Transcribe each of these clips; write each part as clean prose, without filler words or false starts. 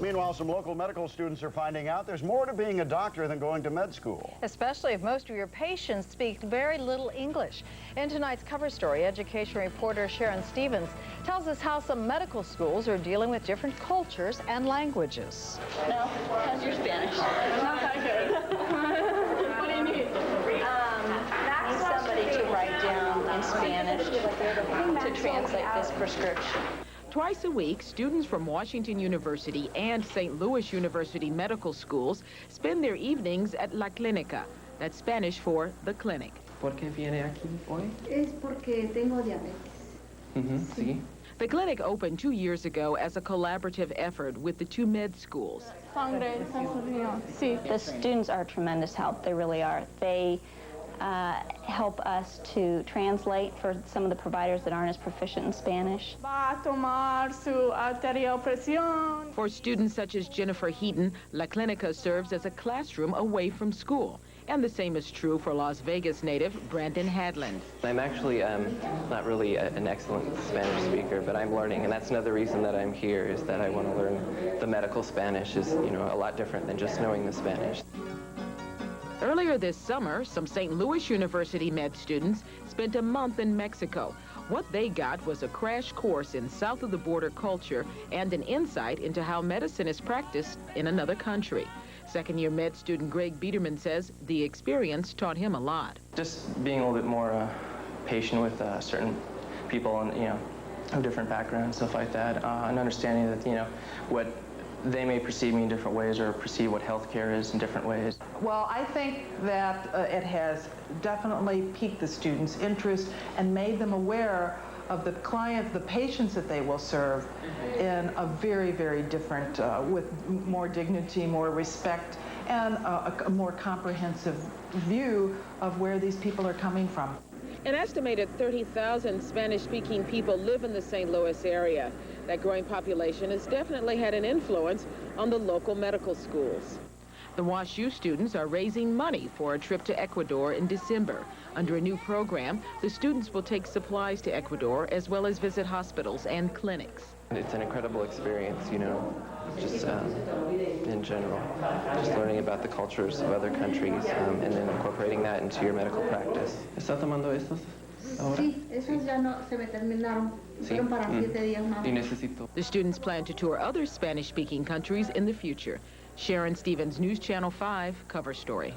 Meanwhile, some local medical students are finding out there's more to being a doctor than going to med school. Especially if most of your patients speak very little English. In tonight's cover story, education reporter Sharon Stevens tells us how some medical schools are dealing with different cultures and languages. No, how's your Spanish? Not that good. What do you need? I need somebody to write down in Spanish to translate this prescription. Twice a week, students from Washington University and St. Louis University medical schools spend their evenings at La CLINICA. That's Spanish for the clinic. ¿Por qué viene aquí hoy? Es porque tengo diabetes. Sí. The clinic opened 2 years ago as a collaborative effort with the two med schools. The students are a tremendous help. They really are. They help us to translate for some of the providers that aren't as proficient in Spanish. For students such as Jennifer Heaton, La CLINICA serves as a classroom away from school. And the same is true for Las Vegas native Brandon Hadland. I'm actually not really an excellent Spanish speaker, but I'm learning, and that's another reason that I'm here, is that I want to learn the medical Spanish. Is, you know, a lot different than just knowing the Spanish. Earlier this summer, some St. Louis University med students spent a month in Mexico. What they got was a crash course in south-of-the-border culture and an insight into how medicine is practiced in another country. Second-year med student Greg Biederman says the experience taught him a lot. Just being a little bit more patient with certain people and, you know, of different backgrounds, stuff like that, and understanding that, you know, what they may perceive me in different ways or perceive what healthcare is in different ways. Well, I think that it has definitely piqued the students' interest and made them aware of the clients, the patients that they will serve in a very, very different, with more dignity, more respect, and a more comprehensive view of where these people are coming from. An estimated 30,000 Spanish-speaking people live in the St. Louis area. That growing population has definitely had an influence on the local medical schools. The WashU students are raising money for a trip to Ecuador in December. Under a new program, the students will take supplies to Ecuador as well as visit hospitals and clinics. It's an incredible experience, you know, just in general. Just learning about the cultures of other countries and then incorporating that into your medical practice. ¿Está tomando estos ahora? Sí, esos ya no se me terminaron. Fueron para 7 días más. Y necesito. The students plan to tour other Spanish-speaking countries in the future. Sharon Stevens, News Channel 5, cover story.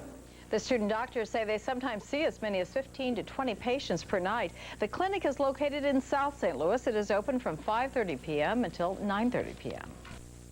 The student doctors say they sometimes see as many as 15 to 20 patients per night. The clinic is located in South St. Louis. It is open from 5:30 p.m. until 9:30 p.m.